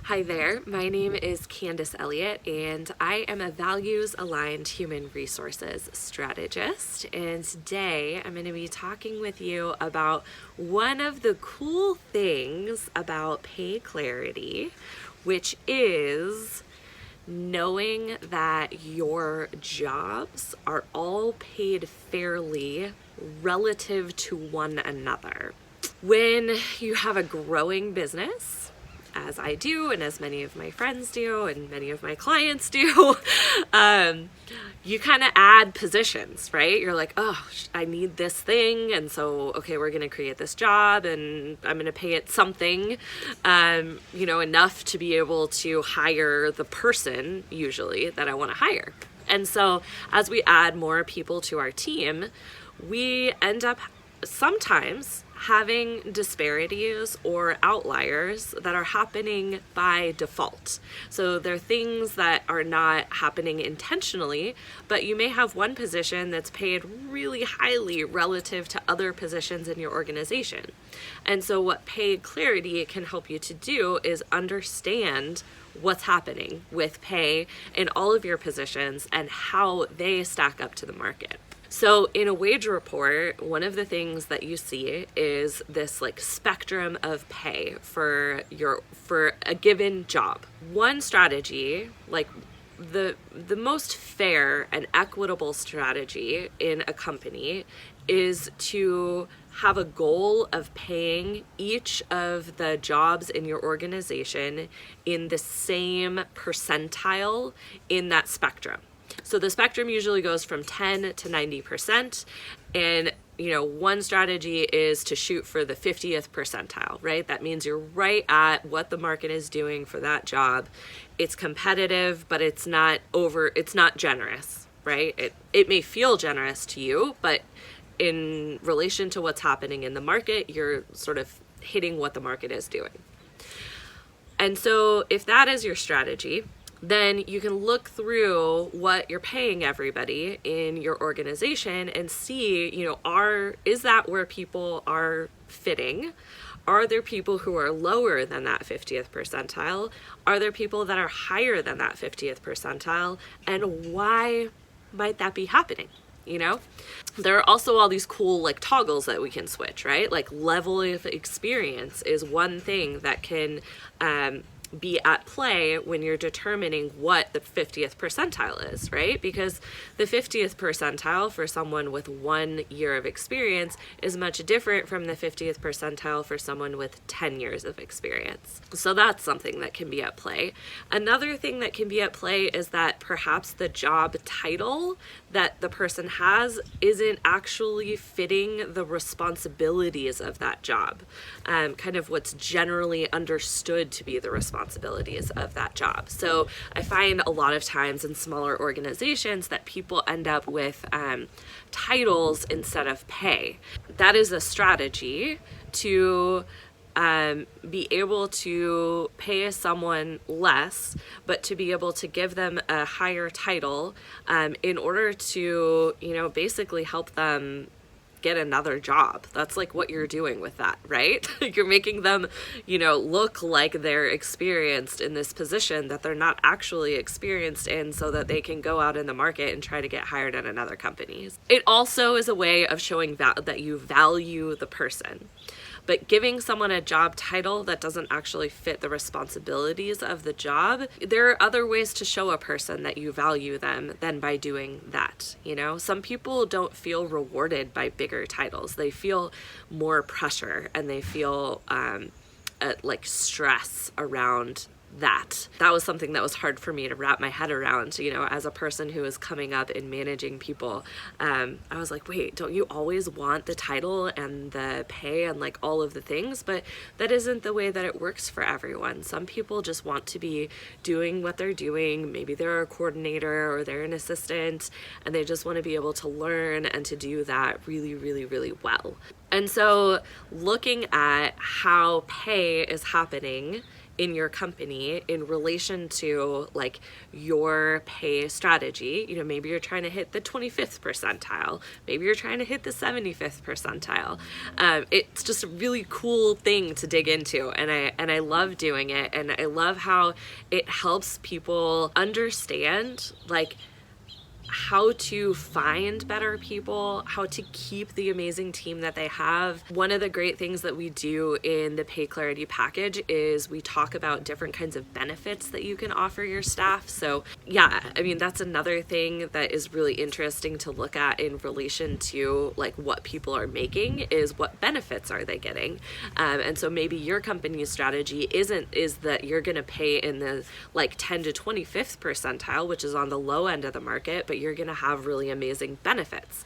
Hi there, my name is Candace Elliott and I am a values-aligned human resources strategist, and today I'm going to be talking with you about one of the cool things about pay clarity, which is knowing that your jobs are all paid fairly relative to one another. When you have a growing business, as I do and as many of my friends do and many of my clients do, you kind of add positions, right? You're like, oh, I need this thing, and so, okay, we're going to create this job and I'm going to pay it something, enough to be able to hire the person, usually, that I want to hire. And so as we add more people to our team, we end up sometimes having disparities or outliers that are happening by default. So they're things that are not happening intentionally, but you may have one position that's paid really highly relative to other positions in your organization. And so what pay clarity can help you to do is understand what's happening with pay in all of your positions and how they stack up to the market. So in a wage report, one of the things that you see is this spectrum of pay for a given job. One strategy, the most fair and equitable strategy in a company, is to have a goal of paying each of the jobs in your organization in the same percentile in that spectrum. So the spectrum usually goes from 10 to 90%. And, one strategy is to shoot for the 50th percentile, right? That means you're right at what the market is doing for that job. It's competitive, but it's not generous, right? It may feel generous to you, but in relation to what's happening in the market, you're sort of hitting what the market is doing. And so if that is your strategy, then you can look through what you're paying everybody in your organization and see, is that where people are fitting? Are there people who are lower than that 50th percentile? Are there people that are higher than that 50th percentile? And why might that be happening? There are also all these cool toggles that we can switch, right? Level of experience is one thing that can be at play when you're determining what the 50th percentile is, right? Because the 50th percentile for someone with 1 year of experience is much different from the 50th percentile for someone with 10 years of experience. So that's something that can be at play. Another thing that can be at play is that perhaps the job title that the person has isn't actually fitting the responsibilities of that job, kind of what's generally understood to be the responsibilities of that job. So I find a lot of times in smaller organizations that people end up with titles instead of pay. That is a strategy to be able to pay someone less, but to be able to give them a higher title in order to, basically help them get another job. That's what you're doing with that, right? You're making them, look like they're experienced in this position that they're not actually experienced in, so that they can go out in the market and try to get hired at another company. It also is a way of showing that you value the person. But giving someone a job title that doesn't actually fit the responsibilities of the job, there are other ways to show a person that you value them than by doing that. Some people don't feel rewarded by bigger titles. They feel more pressure and they feel stress around that. That was something that was hard for me to wrap my head around, as a person who is coming up and managing people. I was like, wait, don't you always want the title and the pay and all of the things? But that isn't the way that it works for everyone. Some people just want to be doing what they're doing. Maybe they're a coordinator or they're an assistant, and they just want to be able to learn and to do that really, really, really well. And so looking at how pay is happening in your company in relation to like your pay strategy. You know, maybe you're trying to hit the 25th percentile, maybe you're trying to hit the 75th percentile. It's just a really cool thing to dig into, and I love doing it, and I love how it helps people understand like how to find better people, how to keep the amazing team that they have. One of the great things that we do in the Pay Clarity package is we talk about different kinds of benefits that you can offer your staff. So yeah, I mean, that's another thing that is really interesting to look at in relation to like what people are making is what benefits are they getting. And so maybe your company's strategy is that you're going to pay in the like 10 to 25th percentile, which is on the low end of the market, but you're going to have really amazing benefits.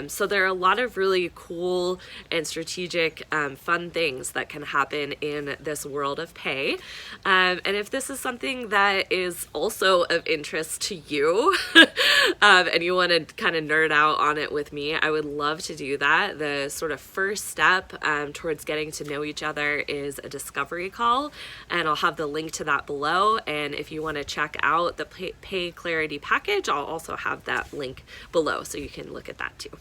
So there are a lot of really cool and strategic, fun things that can happen in this world of pay. And if this is something that is also of interest to you, and you want to kind of nerd out on it with me, I would love to do that. The sort of first step towards getting to know each other is a discovery call, and I'll have the link to that below. And if you want to check out the Pay Clarity package, I'll also have that link below so you can look at that too.